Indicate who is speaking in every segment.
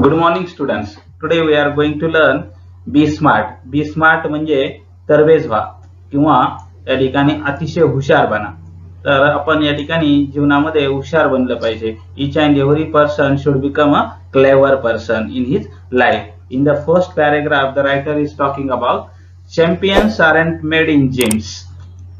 Speaker 1: Good morning students. Today we are going to learn Be Smart. Be Smart म्हणजे तरबेज व्हा किंवा या ठिकाणी अतिशय हुशार बना. तर आपण या ठिकाणी जीवनामध्ये हुशार बनलं पाहिजे. Each and every person should become a clever person in his life. In the first paragraph the writer is talking about champions aren't made in gyms.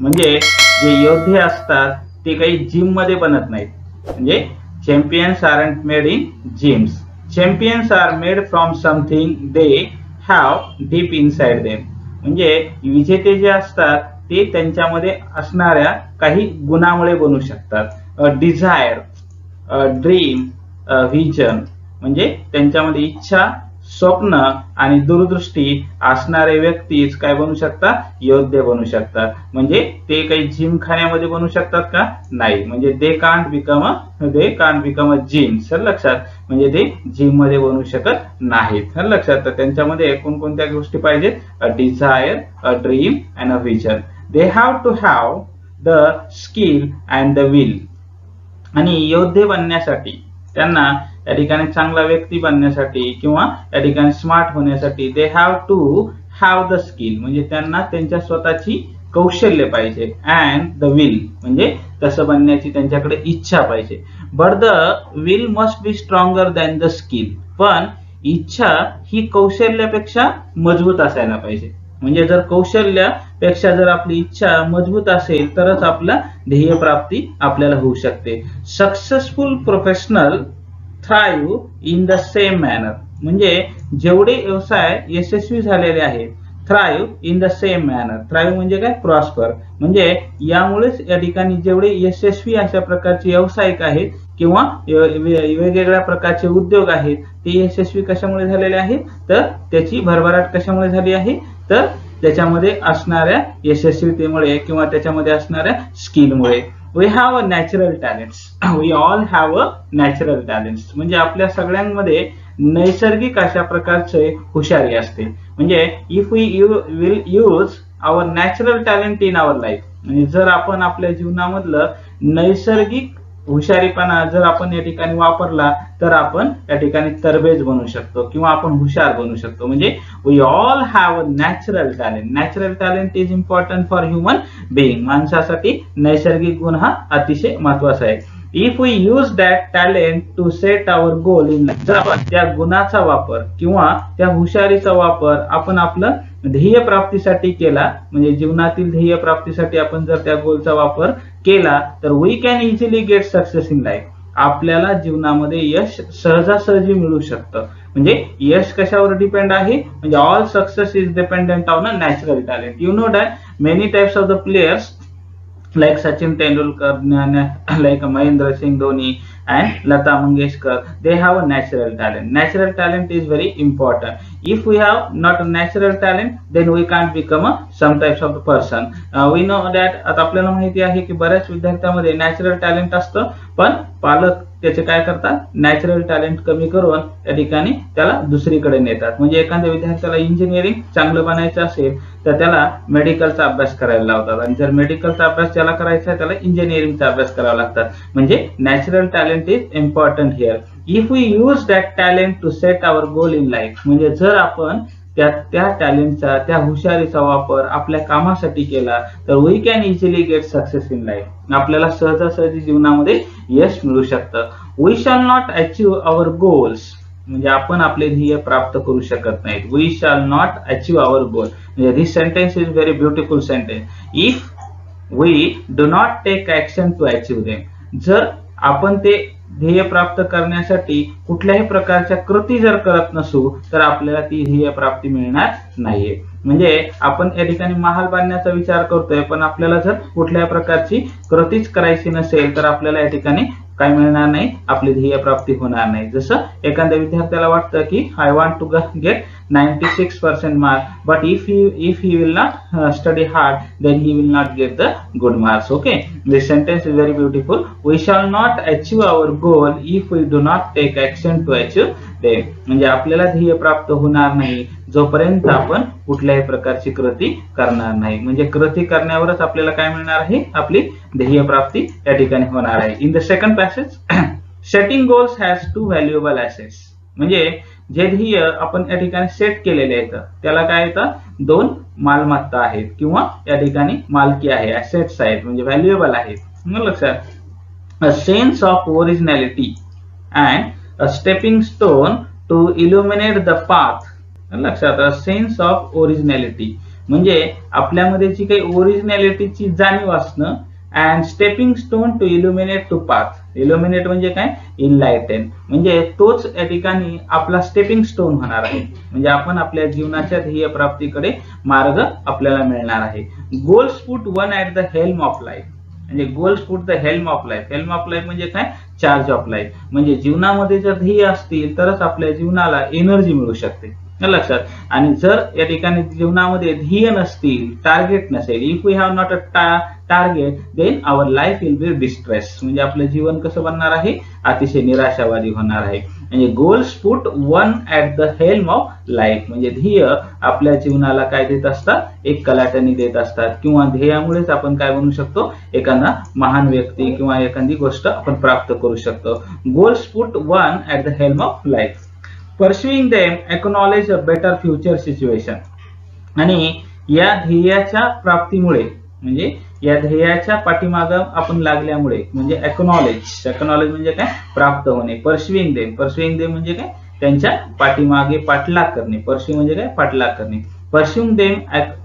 Speaker 1: म्हणजे जे योद्धे असतात ते काही जिम मध्ये बनत नाहीत. म्हणजे champions aren't made in gyms. Champions are made from something they have deep inside them. म्हणजे विजेते जे असतात ते त्यांच्यामध्ये असणाऱ्या काही गुणामुळे बनू शकतात. डिझायर, ड्रीम, व्हिजन म्हणजे त्यांच्यामध्ये इच्छा, स्वप्न आणि दूरदृष्टी असणारे व्यक्तीच काय बनू शकतात? योद्धे बनू शकतात. म्हणजे ते काही जिम खाण्यामध्ये बनू शकतात का? नाही. म्हणजे they can't become a gym. Sir लक्षात, म्हणजे ते जिम मध्ये बनू शकत नाहीत. सर लक्षात. तर त्यांच्यामध्ये कोणकोणत्या गोष्टी पाहिजेत? A desire, a dream and a vision. They have to have the skill and the will. आणि योद्धे बनण्यासाठी त्यांना या ठिकाणी चांगला व्यक्ती बनण्यासाठी किंवा या ठिकाणी स्मार्ट होण्यासाठी they have to have the skill म्हणजे त्यांना त्यांच्या स्वतःची कौशल्य पाहिजे. अँड द विल म्हणजे तसं बनण्याची त्यांच्याकडे इच्छा पाहिजे. But the will must be stronger than the skill. पण इच्छा ही कौशल्यापेक्षा मजबूत असायला पाहिजे. म्हणजे जर कौशल्यापेक्षा जर आपली इच्छा मजबूत असेल तरच आपला ध्येय प्राप्ती आपल्याला होऊ शकते. Successful professional thrive in the same manner. म्हणजे जेवढे व्यवसाय यशस्वी झालेले आहेत, thrive in the same manner. Thrive म्हणजे काय? प्रॉस्पर. म्हणजे यामुळेच या ठिकाणी जेवढे यशस्वी अशा प्रकारचे व्यावसायिक आहेत किंवा वेगवेगळ्या प्रकारचे उद्योग आहेत ते यशस्वी कशामुळे झालेले आहेत? तर त्याची भरभराट कशामुळे झाली आहे? तर त्याच्यामध्ये असणाऱ्या यशस्वीतेमुळे किंवा त्याच्यामध्ये असणाऱ्या स्किलमुळे. We have a natural talents. We all have a natural talents. म्हणजे आपल्या सगळ्यांमध्ये नैसर्गिक अशा प्रकारचे हुशारी असते. म्हणजे if we will use our natural talent in our life. म्हणजे जर आपण आपल्या जीवनामधलं नैसर्गिक हुशारीपणा जर आपण या ठिकाणी वापरला तर आपण या ठिकाणी तरबेज बनू शकतो किंवा आपण हुशार बनू शकतो. म्हणजे we all have a natural talent. Natural talent is important for human being. माणसासाठी नैसर्गिक गुण हा अतिशय महत्वाचा आहे. If we use that talent to set our goal in life. जर आपण त्या गुणाचा वापर किंवा त्या हुशारीचा वापर आपण आपलं ध्येय प्राप्तीसाठी केला, म्हणजे जीवनातील ध्येय प्राप्तीसाठी आपण जर त्या गोलचा वापर केला तर we can easily get success in life. आपल्याला जीवनामध्ये यश सहजासहजी मिळू शकतं. म्हणजे यश कशावर डिपेंड आहे? म्हणजे all success is dependent on a natural talent. You know that many types of the players like Sachin Tendulkar, like Mahendra Singh Dhoni and Lata Mangeshkar, they have a natural talent. Natural talent is very important. If we have not a natural talent, then we can't become some types of person. We know that आता आपल्याला माहिती आहे की बऱ्याच विद्यार्थ्यांमध्ये natural talent असतं, पण पालक त्याचे काय करतात? नॅचरल टॅलेंट कमी करून त्या ठिकाणी त्याला दुसरीकडे नेतात. म्हणजे एखाद्या विद्यार्थ्याला इंजिनिअरिंग चांगलं बनायचं असेल तर त्याला मेडिकलचा अभ्यास करायला लावतात, आणि जर मेडिकलचा अभ्यास ज्याला करायचा आहे त्याला इंजिनिअरिंगचा अभ्यास करावा लागतात. म्हणजे natural talent is important here. If we use that talent to set our goal in life. म्हणजे जर आपण त्या टॅलेंटचा, त्या हुशारीचा वापर आपल्या कामासाठी केला तर we can easily get success in life. आपल्याला सहजासहजी जीवनामध्ये यश मिळू शकतं. We shall not achieve our goals. म्हणजे आपण आपले ध्येय प्राप्त करू शकत नाहीत. We shall not achieve our goal. म्हणजे this sentence is very beautiful sentence. If we do not take action to achieve them. जर आपण ते ध्येय प्राप्त करण्यासाठी कुठल्याही प्रकारच्या कृती जर करत नसू तर आपल्याला ती ध्येय प्राप्ती मिळणार नाहीये. म्हणजे आपण या ठिकाणी महाल बांधण्याचा विचार करतोय, पण आपल्याला जर कुठल्याही प्रकारची कृतीच करायची नसेल तर आपल्याला या ठिकाणी काय मिळणार नाही? आपली ध्येय प्राप्ती होणार नाही. जसं एखाद्या विद्यार्थ्याला वाटतं की I want to get 96% mark, but if he will not study hard then he will not get the good marks. Okay, this sentence is very beautiful. We shall not achieve our goal if we do not take action to achieve them. म्हणजे आपल्याला ध्येय प्राप्त होणार नाही जोपर्यंत आपण कुठल्याही प्रकारची कृती करणार नाही. म्हणजे कृती करण्यावरच आपल्याला काय मिळणार आहे? आपली ध्येय प्राप्ती या ठिकाणी होणार आहे. In the second passage, setting goals has two valuable assets. म्हणजे जे ध्येय आपण या ठिकाणी सेट केलेले आहेत त्याला काय येतं, दोन मालमत्ता आहेत किंवा या ठिकाणी मालकी आहे, ऍसेट्स आहेत म्हणजे व्हॅल्युएबल आहेत. मग लक्षात, a sense of originality and a stepping stone to illuminate the path. लक्षात, अ सेन्स ऑफ ओरिजिनॅलिटी म्हणजे आपल्यामध्ये जी काही ओरिजिनॅलिटीची जाणीव असणं, and stepping stone to illuminate to path. Illuminate म्हणजे काय, इनलाइटन, म्हणजे तोच या ठिकाणी आपला स्टेपिंग स्टोन होणार आहे. म्हणजे आपण आपल्या जीवनाच्या ध्येय प्राप्तीकडे मार्ग आपल्याला मिळणार आहे. Goals put one at the helm of life. म्हणजे goals put the helm of life. Helm of life म्हणजे काय, चार्ज ऑफ लाईफ. म्हणजे जीवनामध्ये जर ध्येय असतील तरच आपल्या जीवनाला एनर्जी मिळू शकते. लक्षात, आणि जर या ठिकाणी जीवनामध्ये ध्येय नसतील, टार्गेट नसेल, if we have not a target then our life will be distress. म्हणजे आपलं जीवन कसं बनणार आहे, अतिशय निराशावादी होणार आहे. म्हणजे goals put one at the helm of life म्हणजे ध्येय आपल्या जीवनाला काय देत असतात, एक कलाटणी देत असतात, किंवा ध्येयामुळेच आपण काय बनू शकतो, एखादा महान व्यक्ती किंवा एखादी गोष्ट आपण प्राप्त करू शकतो. Goals put one at the helm of life. Pursuing them acknowledge a better future situation. आणि या ध्येयाच्या प्राप्तीमुळे म्हणजे या ध्येयाच्या पाठीमागे आपण लागल्यामुळे म्हणजे acknowledge म्हणजे काय, प्राप्त होणे. Pursuing them म्हणजे काय, त्यांच्या पाठीमागे पाठलाग करणे. Pursue म्हणजे काय, पाठलाग करणे. Pursuing them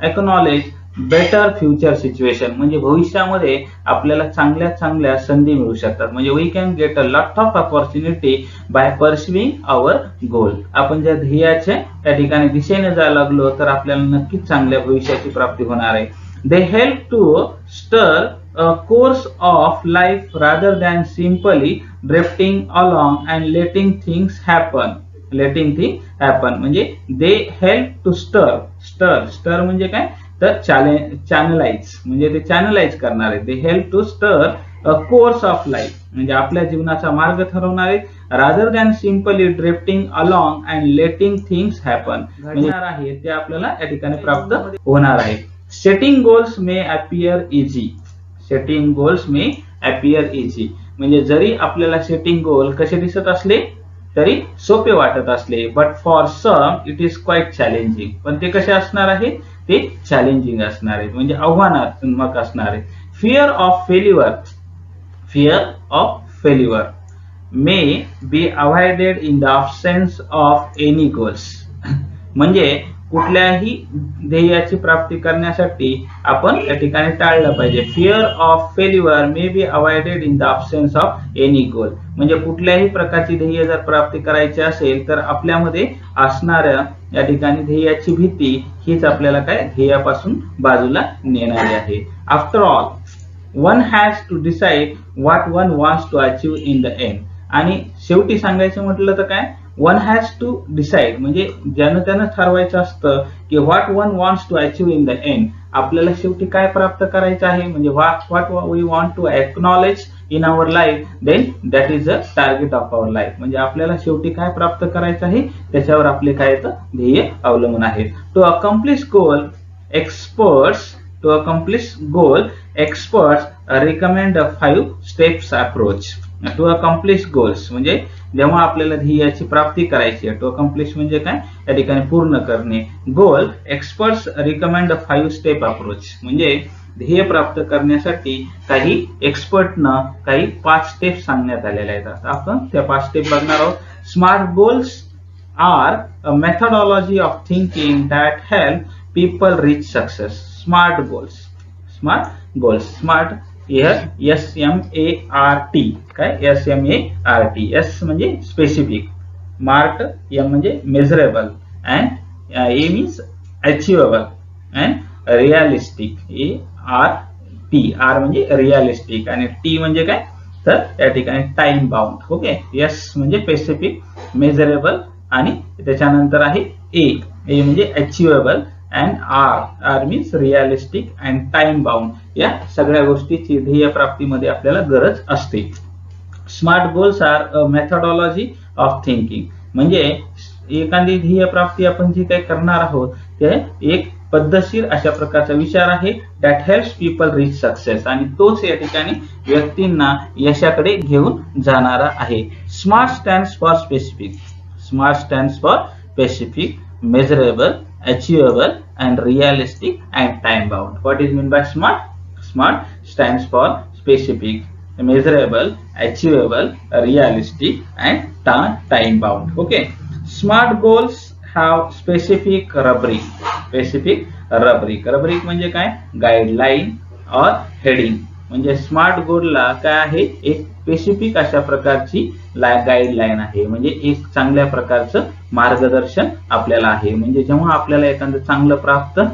Speaker 1: acknowledge better future situation म्हणजे भविष्यामध्ये आपल्याला चांगल्या संधी मिळू शकतात. म्हणजे we can get a lot of opportunity by pursuing our goal. आपण ज्या ध्येयाच्या त्या ठिकाणी दिशेने जायला लागलो तर आपल्याला नक्कीच चांगल्या भविष्याची प्राप्ती होणार आहे. दे हेल्प टू स्टर a course of life rather than simply drifting along and letting things happen. म्हणजे दे हेल्प टू स्टर म्हणजे काय, तर चॅनलाइज म्हणजे ते चॅनलाइज करणारे. दे हेल्प टू स्टर अ कोर्स ऑफ लाईफ म्हणजे आपल्या जीवनाचा मार्ग ठरवणारे. Rather than simply drifting along and letting things happen घडणार आहे ते आपल्याला या ठिकाणी प्राप्त होणार आहे. Setting goals may appear easy म्हणजे जरी आपल्याला सेटिंग गोल कसे दिसत असले तरी सोपे वाटत असले, but for some it is quite challenging. पण ते कसे असणार आहे, ते चॅलेंजिंग असणार आहे म्हणजे आव्हानात्मक असणार आहे. Fear of failure may be avoided in the absence of any goals. म्हणजे कुठल्याही ध्येयाची प्राप्ती करण्यासाठी आपण या ठिकाणी टाळलं पाहिजे. Fear of failure may be avoided in the absence of any गोल म्हणजे कुठल्याही प्रकारची ध्येय जर प्राप्ती करायची असेल तर आपल्यामध्ये असणाऱ्या या ठिकाणी ध्येयाची भीती हीच आपल्याला काय ध्येयापासून बाजूला नेणारी आहे. After all one has to decide what one wants to achieve in the end. आणि शेवटी सांगायचं म्हटलं तर काय, वन हॅज टू डिसाइड म्हणजे ज्यानं त्यानं ठरवायचं असतं की what one wants to achieve in the end. आपल्याला शेवटी काय प्राप्त करायचं आहे म्हणजे what we want to acknowledge in our life then that is a target of our life. म्हणजे आपल्याला शेवटी काय प्राप्त करायचं आहे त्याच्यावर आपले काय येतं ध्येय अवलंबून आहे. To accomplish goal experts recommend a 5 steps approach. To accomplish goals म्हणजे जेव्हा आपल्याला ध्येयाची प्राप्ती करायची आहे, टू अकम्प्लिश म्हणजे काय, या ठिकाणी पूर्ण करणे. गोल experts recommend a 5 step approach म्हणजे ध्येय प्राप्त करण्यासाठी काही एक्सपर्टनं काही 5 स्टेप सांगण्यात आलेल्या आहेत. आपण त्या 5 स्टेप बघणार आहोत. Smart goals are a methodology of thinking that help people reach success. Smart SMART काय, SMART. S म्हणजे स्पेसिफिक, मार्ट M म्हणजे measurable, and A means achievable, and realistic ART. R म्हणजे रिअलिस्टिक आणि T म्हणजे काय, तर त्या ठिकाणी टाइम बाउंड. ओके, S म्हणजे स्पेसिफिक, मेजरेबल आणि त्याच्यानंतर आहे A म्हणजे achievable and R means realistic and time bound. या सगळ्या गोष्टीची ध्येय प्राप्तीमध्ये आपल्याला गरज असते. Smart goals are a methodology of thinking म्हणजे एखादी ध्येय प्राप्ती आपण जी काही करणार आहोत ते एक पद्धतशीर अशा प्रकारचा विचार आहे. That helps people reach success आणि तोच या ठिकाणी व्यक्तींना यशाकडे घेऊन जाणारा आहे. Smart stands for SMART stands for specific, measurable, achievable, and realistic and time bound. What is meant by SMART? SMART stands for specific, measurable, achievable, realistic, and time bound. Okay. SMART goals have specific rubric. Specific rubric. Rubric म्हणजे काय? Guideline और heading. म्हणजे smart गोलला काय आहे? एक specific अशा प्रकारची guideline आहे. म्हणजे एक चांगल्या प्रकारचं मार्गदर्शन आपल्याला आहे. म्हणजे जेव्हा आपल्याला एखादं चांगलं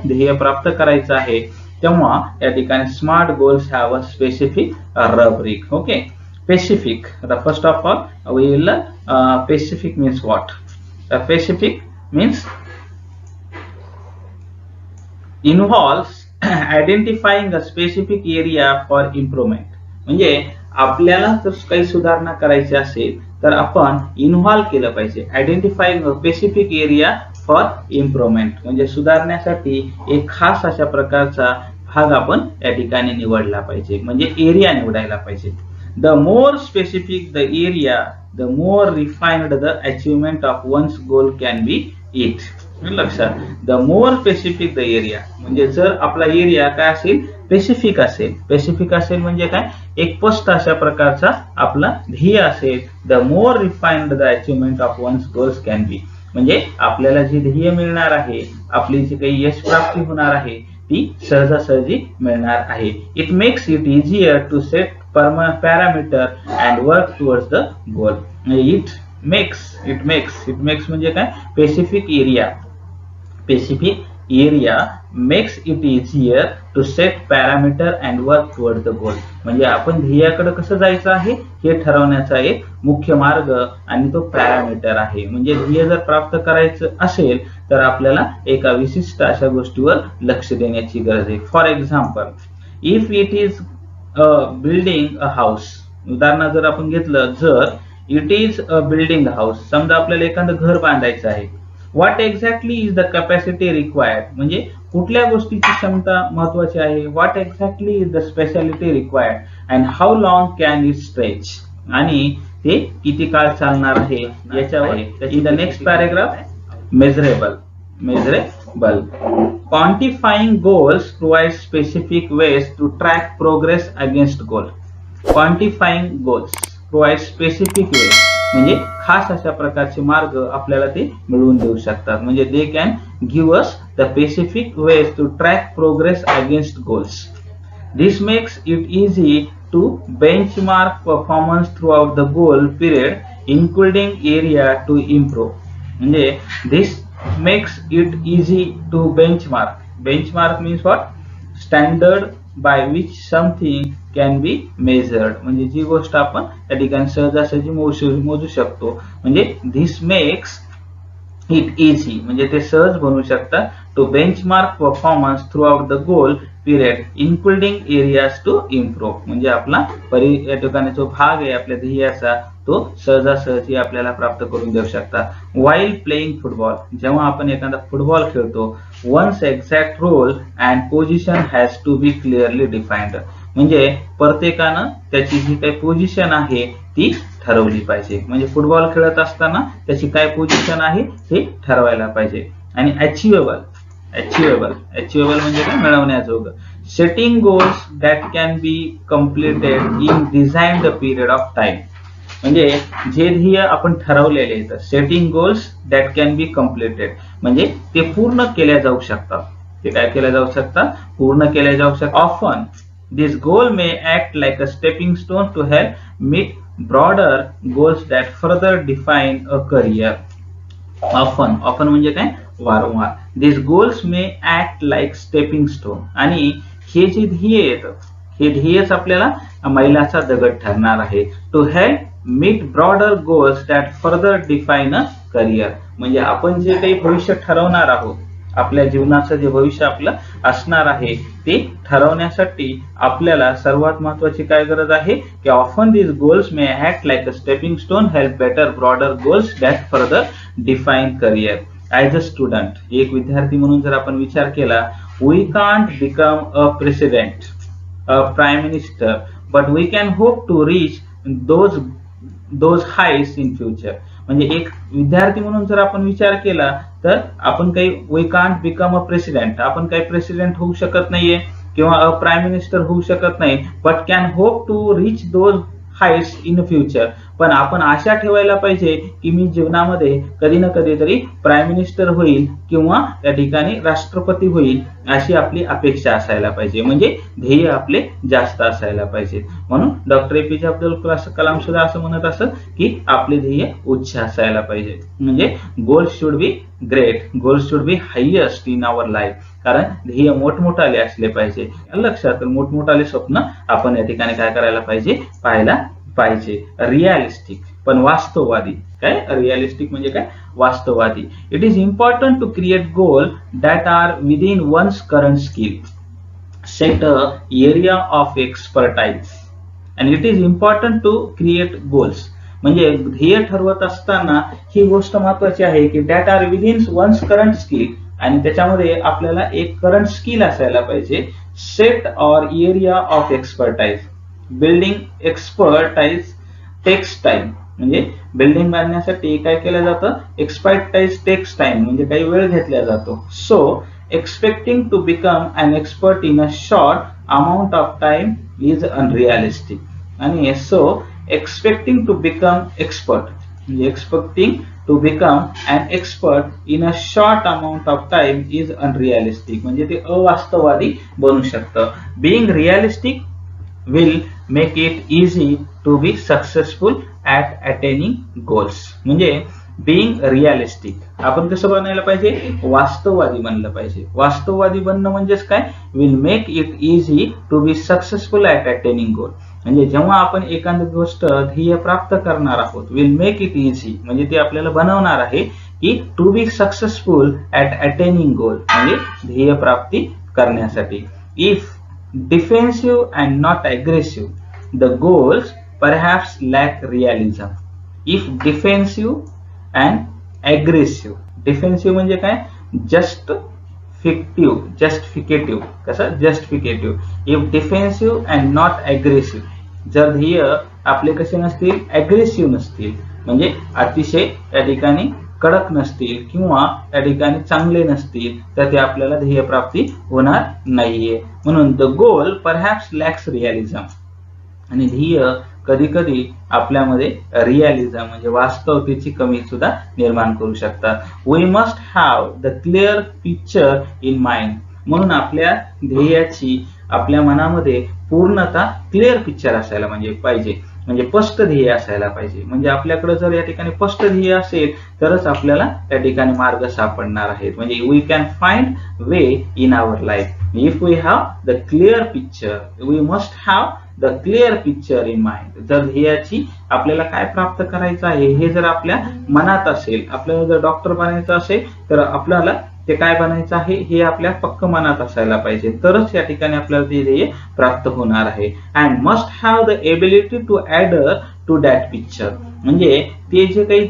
Speaker 1: ध्येय प्राप्त करायचं आहे तेव्हा या ठिकाणी smart goals have a specific rubric. Okay. Specific. The first of all we will learn specific means what? Specific means involves identifying a specific area for improvement. म्हणजे आपल्याला जर काही सुधारणा करायची असेल तर आपण इन्व्हॉल्व केलं पाहिजे. Identifying a specific area for improvement म्हणजे सुधारण्यासाठी एक खास अशा प्रकारचा भाग आपण या ठिकाणी निवडला पाहिजे. म्हणजे एरिया निवडायला पाहिजे. The more specific the area, the more refined the achievement of one's goal can be it. लक्षात. The more specific the area म्हणजे जर आपला एरिया काय असेल? स्पेसिफिक असेल. स्पेसिफिक असेल म्हणजे काय? एक स्पष्ट अशा प्रकारचा आपला ध्येय असेल. The more refined the achievement of one's goals can be. म्हणजे आपल्याला जे ध्येय मिळणार आहे, आपली जी काही यश प्राप्ती होणार आहे ती सहजासहजी मिळणार आहे. It makes it easier to set parameter and work towards the goal. It makes म्हणजे काय? Specific area makes it easier to set parameter and work towards the goal. म्हणजे आपण ध्येयाकडे कसं जायचं आहे हे ठरवण्याचा एक मुख्य मार्ग आणि तो पॅरामीटर आहे. म्हणजे ध्येय जर प्राप्त करायचं असेल तर आपल्याला एका विशिष्ट अशा गोष्टीवर लक्ष देण्याची गरज आहे. For example, if it is building a house. उदाहरण जर आपण घेतलं, जर it is a building house, समजा आपल्याला एखादं घर बांधायचं आहे. What exactly is the capacity required म्हणजे कुठल्या गोष्टीची क्षमता महत्वाची आहे. What exactly is the speciality required and how long can it stretch आणि ते किती काळ चालणार आहे याच्यावर. In the next paragraph, measurable. Quantifying goals provides specific ways to track progress against goal. Quantifying goals provides specific ways म्हणजे खास अशा प्रकारचे मार्ग आपल्याला ते मिळवून देऊ शकतात. म्हणजे they can give us the specific ways to track progress against goals. This makes it easy to benchmark performance throughout the goal period, including area to improve. म्हणजे this makes it easy to benchmark. Benchmark means what? Standard by which something can be measured. म्हणजे जी गोष्ट आपण त्या ठिकाणी सहजासहजी मोजू शकतो. म्हणजे this makes it easy म्हणजे ते सहज बनवू शकतात to benchmark performance throughout the goal period, including areas to improve. म्हणजे आपला या ठिकाणी जो भाग आहे आपल्या ध्येयाचा तो सहजासहजी आपल्याला प्राप्त करून देऊ शकतात. While playing football जेव्हा आपण एखादा फुटबॉल खेळतो, one's exact role and position has to be clearly defined. म्हणजे प्रत्येकानं त्याची जी काही पोझिशन आहे ती ठरवली पाहिजे. म्हणजे फुटबॉल खेळत असताना त्याची काय पोझिशन आहे हे ठरवायला पाहिजे. आणि अचिवेबल म्हणजे काय? मिळवण्याजोगं. Setting goals that can be completed in designed period of time म्हणजे जे ध्येय आपण ठरवलेले आहेत. Setting goals that can be completed म्हणजे ते पूर्ण केल्या जाऊ शकतात. ते काय केल्या जाऊ शकतात? पूर्ण केल्या जाऊ शकतात. Often this goal may act like a stepping stone to help meet broader goals that further define a career. Often म्हणजे काय? वारंवार. This goals may act like stepping stone आणि हे जे ध्येय येतं हे ध्येयच आपल्याला मैलाचा दगड ठरणार आहे. To help meet broader goals that further define a career म्हणजे आपण जे काही भविष्य ठरवणार आहोत, आपल्या जीवनाचं जे भविष्य आपलं असणार आहे ते ठरवण्यासाठी आपल्याला सर्वात महत्वाची काय गरज आहे की often this goals may act like a stepping stone help better broader goals that further define career. As a student, एक विद्यार्थी म्हणून जर आपण विचार केला, we can't become a president, a prime minister, but we can hope to reach those heights in future. म्हणजे एक विद्यार्थी म्हणून जर आपण विचार केला तर आपण काही we can't become a president, आपण काही प्रेसिडेंट होऊ शकत नाहीये किंवा अ प्राईम मिनिस्टर होऊ शकत नाही, but can hope to reach those heights in future. पण आपण आशा ठेवायला पाहिजे की मी जीवनामध्ये कधी ना कधीतरी प्राईम मिनिस्टर होईल किंवा त्या ठिकाणी राष्ट्रपती होईल, अशी आपली अपेक्षा असायला पाहिजे. म्हणजे ध्येय आपले जास्त असायला पाहिजे. म्हणून डॉक्टर एपीजे अब्दुल कलाम सुद्धा असं म्हणत असत की आपले ध्येय उच्च असायला पाहिजे. म्हणजे goals should be great, goals should be highest in our life. कारण ध्येय मोठमोठाले असले पाहिजे. लक्षात, मोठमोठाले स्वप्न आपण या ठिकाणी काय करायला पाहिजे, पाहायला पाहिजे. रिअलिस्टिक पण वास्तववादी. काय रिअलिस्टिक म्हणजे काय, वास्तववादी. It is important to create goal that are within one's current skill, set a area of expertise. And it is important to create goals. म्हणजे ध्येय ठरवत असताना ही गोष्ट महत्वाची आहे की that are within one's current skill, आणि त्याच्यामध्ये आपल्याला एक करंट स्किल असायला पाहिजे. Set or area of expertise. Building expertise takes time. म्हणजे बिल्डिंग बांधण्यासाठी काय केलं जातं, एक्सपर्टाइज टेक्स टाइम, म्हणजे काही वेळ घेतला जातो. So expecting to become an expert in a short amount of time is unrealistic. आणि so expecting to become expert, म्हणजे expecting to become an expert in a short amount of time is unrealistic. म्हणजे ते अवास्तववादी बनू शकतं. Being realistic will make it easy to be successful at attaining goals. म्हणजे being realistic आपण कसं बनायला पाहिजे, वास्तववादी बनलं पाहिजे. वास्तववादी बनणं म्हणजेच काय, will make it easy to be successful at attaining goal. म्हणजे जेव्हा आपण एखादी गोष्ट ध्येय प्राप्त करणार आहोत, will make it easy म्हणजे ते आपल्याला बनवणार आहे की to be successful at attaining goal, म्हणजे ध्येय प्राप्ती करण्यासाठी. If defensive and not aggressive, the goals perhaps lack realism. If defensive and aggressive, defensive म्हणजे काय, justificative. कसं, justificative. If defensive and not aggressive, जर ध्येय आपले कसे नसतील, अग्रेसिव्ह नसतील, म्हणजे अतिशय त्या ठिकाणी कडक नसतील किंवा त्या ठिकाणी चांगले नसतील, तर ते आपल्याला ध्येय प्राप्ती होणार नाहीये. म्हणून the goal perhaps lacks realism. आणि ध्येय कधी कधी आपल्यामध्ये रिअलिझम म्हणजे वास्तवतेची कमी सुद्धा निर्माण करू शकतात. We must have the clear picture in mind. म्हणून आपल्या ध्येयाची आपल्या मनामध्ये पूर्णतः क्लिअर पिक्चर असायला म्हणजे पाहिजे, म्हणजे स्पष्ट ध्येय असायला पाहिजे. म्हणजे आपल्याकडे जर या ठिकाणी स्पष्ट ध्येय असेल तरच आपल्याला त्या ठिकाणी मार्ग सापडणार आहेत. म्हणजे we can find way in our life. If we have the clear picture, we must have the clear picture in mind. जर ध्येयाची आपल्याला काय प्राप्त करायचं आहे हे जर आपल्या मनात असेल, आपल्याला जर डॉक्टर बनायचं असेल तर आपल्याला ते काय बनायचं आहे हे आपल्या पक्क मनात असायला पाहिजे, तरच या ठिकाणी आपल्याला ते ध्येय प्राप्त होणार आहे. And must have the ability to adhere to that picture. म्हणजे ते जे काही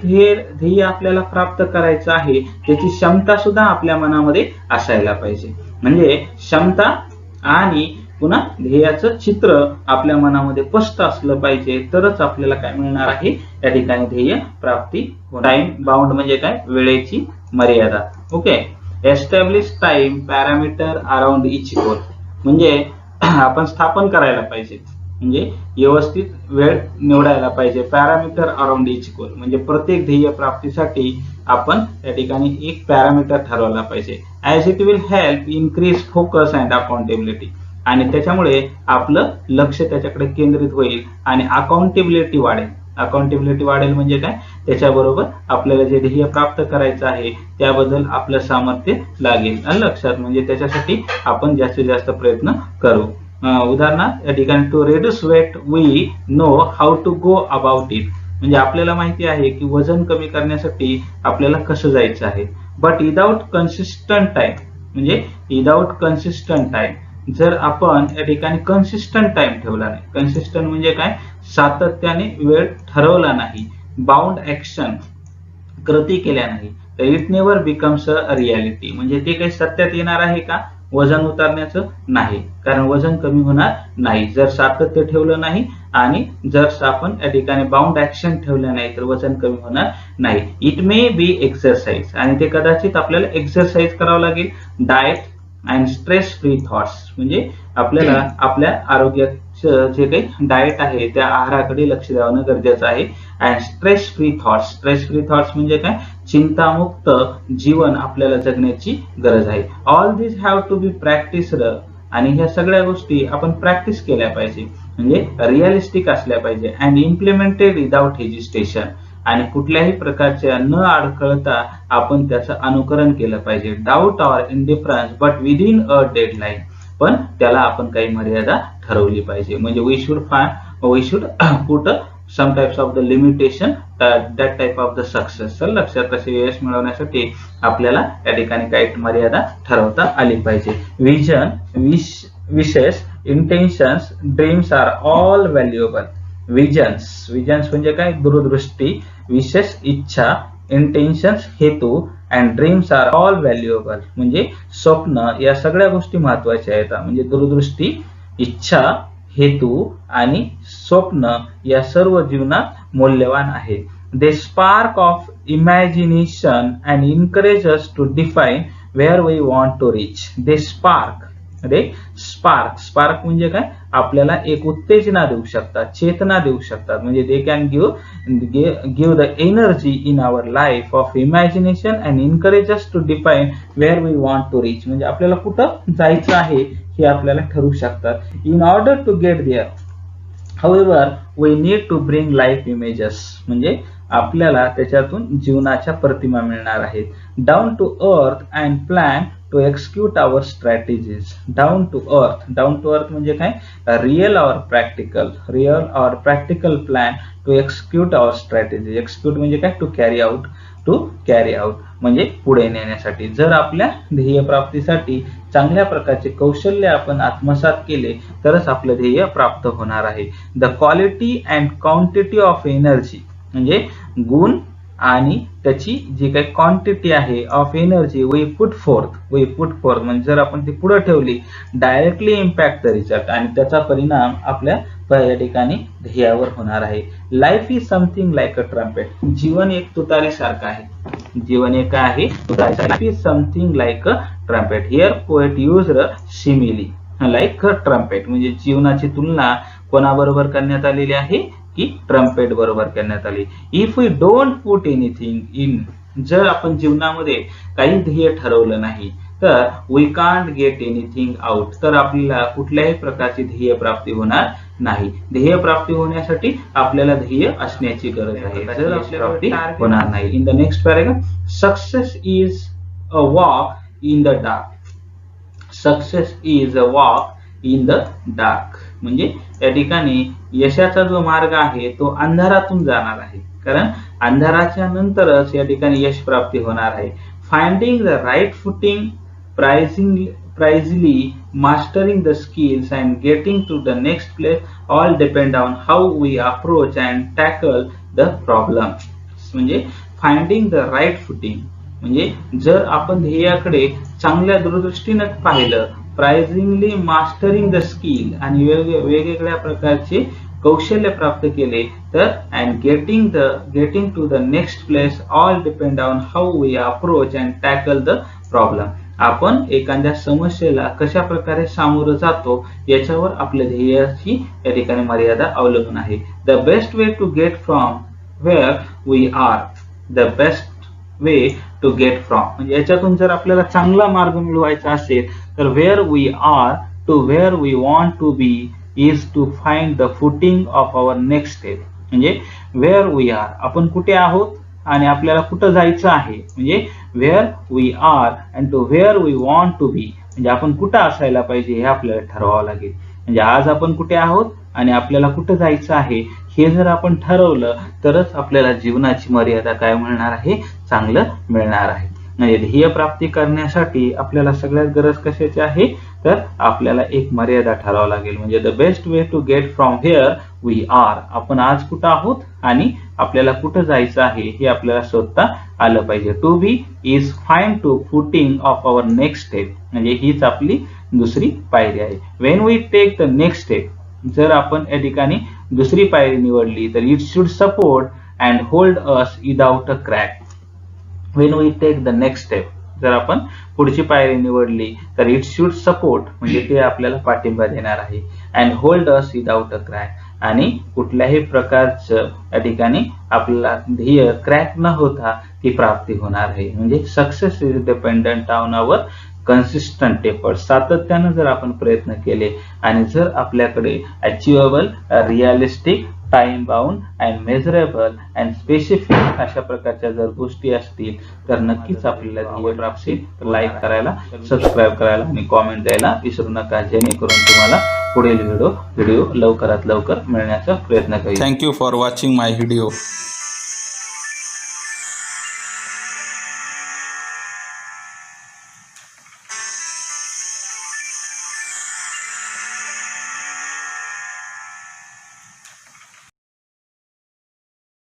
Speaker 1: ध्येय आपल्याला प्राप्त करायचं आहे त्याची क्षमता सुद्धा आपल्या मनामध्ये असायला पाहिजे. म्हणजे क्षमता आणि पुन्हा ध्येयाचं चित्र आपल्या मनामध्ये स्पष्ट असलं पाहिजे, तरच आपल्याला काय मिळणार आहे, त्या ठिकाणी ध्येय प्राप्ती. टाइम बाउंड म्हणजे काय, वेळेची मर्यादा. Okay. Establish time parameter around each goal. म्हणजे आपण स्थापन करायला पाहिजे, म्हणजे व्यवस्थित वेळ निवडायला पाहिजे. पॅरामीटर अराउंड इच गोल म्हणजे प्रत्येक ध्येय प्राप्तीसाठी आपण त्या ठिकाणी एक पॅरामीटर ठरवला पाहिजे. As it will help increase focus and accountability. आणि त्याच्यामुळे आपलं लक्ष त्याच्याकडे केंद्रित होईल आणि अकाउंटेबिलिटी वाढेल. अकाउंटेबिलिटी वाढेल म्हणजे काय, त्याच्याबरोबर आपल्याला जे ध्येय प्राप्त करायचं आहे त्याबद्दल आपलं सामर्थ्य लागेल. लक्षात, म्हणजे त्याच्यासाठी आपण जास्तीत जास्त प्रयत्न करू. उदाहरणार्थ या ठिकाणी to reduce weight we know how to go about it. म्हणजे आपल्याला माहिती आहे की वजन कमी करण्यासाठी आपल्याला कसं जायचं आहे. बट विदाउट कन्सिस्टंट टाइम, म्हणजे विदाउट कन्सिस्टंट टाइम, जर आपण या ठिकाणी कन्सिस्टंट टाइम ठेवला नाही, कन्सिस्टंट म्हणजे काय, सातत्याने वेळ ठरवला नाही, बाउंड ऍक्शन कृती केल्या नाही, तर it never becomes a reality. म्हणजे ते काही सत्यात येणार आहे का, वजन उतारण्याचं नाही, कारण वजन कमी होणार नाही जर सातत्य ठेवलं नाही आणि जर आपण या ठिकाणी बाउंड ऍक्शन ठेवलं नाही तर वजन कमी होणार नाही. इट मे बी एक्सरसाइज, आणि ते कदाचित आपल्याला एक्सरसाइज करावं लागेल. Diet and stress free thoughts, म्हणजे आपल्याला आपल्या आरोग्याचं जे काही डाएट आहे त्या आहाराकडे लक्ष द्यावं गरजेचं आहे. And stress free thoughts, stress free thoughts म्हणजे काय, चिंतामुक्त जीवन आपल्याला जगण्याची गरज आहे. All this have to be practised, आणि ह्या सगळ्या गोष्टी आपण प्रॅक्टिस केल्या पाहिजे, म्हणजे रिअलिस्टिक असल्या पाहिजे. अँड इम्प्लिमेंटेड विदाउट हेजिस्टेशन, आणि कुठल्याही प्रकारच्या न अडखळता आपण त्याचं अनुकरण केलं पाहिजे. Doubt or indifference but within a deadline, पण त्याला आपण काही मर्यादा ठरवली पाहिजे. म्हणजे we should put some types of the limitation that type of the success. तर लक्षात कसे यश मिळवण्यासाठी आपल्याला या ठिकाणी काही मर्यादा ठरवता आली पाहिजे. Vision, wishes, intentions, dreams are all valuable. Visions म्हणजे काय, दूरदृष्टी, विशेष इच्छा, इंटेन्शन्स हेतू, and dreams are all valuable म्हणजे स्वप्न, या सगळ्या गोष्टी महत्वाच्या आहेत. म्हणजे दूरदृष्टी, इच्छा, हेतू आणि स्वप्न या सर्व जीवनात मौल्यवान आहे. They spark of imagination and encourage us to define where we want to reach. They spark म्हणजे काय, आपल्याला एक उत्तेजना देऊ शकतात, चेतना देऊ शकतात. म्हणजे they can give the energy in our life of imagination and encourage us to define where we want to reach, म्हणजे आपल्याला कुठं जायचं आहे हे आपल्याला ठरवू शकतात. In order to get there however we need to bring life images, म्हणजे आपल्याला त्याच्यातून जीवनाच्या प्रतिमा मिळणार आहेत. Down to earth and plan to execute our strategies. Down to earth म्हणजे काय, real or practical plan to execute our strategy. Execute म्हणजे काय, टू कॅरी आउट म्हणजे पुढे नेण्यासाठी. जर आपल्या ध्येय प्राप्तीसाठी चांगल्या प्रकारचे कौशल्य आपण आत्मसात केले तरच आपलं ध्येय प्राप्त होणार आहे. The quality and quantity of energy म्हणजे गुण आणि त्याची जी काही क्वांटिटी आहे of energy we put forth म्हणजे जर आपण ती पुढे ठेवली, डायरेक्टली इम्पॅक्ट द रिझल्ट, आणि त्याचा परिणाम आपल्या या ठिकाणी ध्येयावर होणार आहे. Life is something like a trumpet. जीवन एक तुतारी सारखं आहे. Life is something like a trumpet. Here poet used simile like a trumpet, म्हणजे जीवनाची तुलना कोणाबरोबर करण्यात आलेली आहे की ट्रम्पेट बरोबर करण्यात आली. If we don't put anything in, जर आपण जीवनामध्ये काही ध्येय ठरवलं नाही तर we can't get anything out, तर आपल्याला कुठल्याही प्रकारची ध्येय प्राप्ती होणार नाही. ध्येय प्राप्ती होण्यासाठी आपल्याला ध्येय असण्याची गरज आहे, जर आपल्याला प्राप्ती होणार नाही. In the next paragraph, success is a walk in the dark. Success is a walk in the dark म्हणजे या ठिकाणी यशाचा जो मार्ग आहे तो अंधारातून जाणार आहे, कारण अंधाराच्या नंतरच या ठिकाणी यश प्राप्ती होणार आहे. Finding the right footing, precisely mastering the skills and getting to the next place all depend on how we approach and tackle the problem. म्हणजे फाइंडिंग द राईट फुटिंग म्हणजे जर आपण ध्येयाकडे चांगल्या दूरदृष्टीने पाहिलं, प्राइजिंगली मास्टरिंग द स्किल आणि वेगवेगळ्या प्रकारचे कौशल्य प्राप्त केले तर and getting to the next place all depend on how we approach and tackle the problem. आपण एखाद्या समस्येला कशा प्रकारे सामोरं जातो याच्यावर आपल्या ध्येयाची या ठिकाणी मर्यादा अवलंबून आहे. The best way to get from where we are, the best way to get from म्हणजे याच्यातून जर आपल्याला चांगला मार्ग मिळवायचा असेल तर where we are to where we want to be is to find the footing of our next step. म्हणजे वेअर वी आर, आपण कुठे आहोत आणि आपल्याला कुठं जायचं आहे, म्हणजे where we are and to where we want to be म्हणजे आपण कुठं असायला पाहिजे हे आपल्याला ठरवावं लागेल. म्हणजे आज आपण कुठे आहोत आणि आपल्याला कुठं जायचं आहे हे जर आपण ठरवलं तरच आपल्याला जीवनाची मर्यादा काय मिळणार आहे, चांगलं मिळणार आहे. म्हणजे ध्येय प्राप्ती करण्यासाठी आपल्याला सगळ्यात गरज कशाची आहे, तर आपल्याला एक मर्यादा ठरवावी लागेल. म्हणजे the best way to get from here we are, आपण आज कुठं आहोत आणि आपल्याला कुठं जायचं आहे हे आपल्याला शोधता आलं पाहिजे. To be is fine to footing of our next step, म्हणजे हीच आपली दुसरी पायरी आहे. When we take the next step, जर आपण या ठिकाणी दुसरी पायरी निवडली तर it should support and hold us without a crack. When we take the next step, जर आपण पुढची पायरी निवडली तर इट शुड सपोर्ट म्हणजे ते आपल्याला पाठिंबा देणार आहे. And hold us without a crack, आणि कुठल्याही प्रकारचं या ठिकाणी आपल्याला ध्येय क्रॅक न होता ती प्राप्ती होणार आहे. म्हणजे success is dependent on our consistent effort. सातत्यानं जर आपण प्रयत्न केले आणि जर आपल्याकडे achievable, realistic, time bound and measurable and specific अशा प्रकारच्या जर गोष्टी असतील तर नक्कीच आपल्याला ध्येय प्राप्ती. लाईक करायला, सबस्क्राईब करायला आणि कॉमेंट द्यायला विसरू नका, जेणेकरून तुम्हाला पुढील व्हिडिओ लवकरात लवकर मिळण्याचा प्रयत्न करेल. Thank you for watching my video.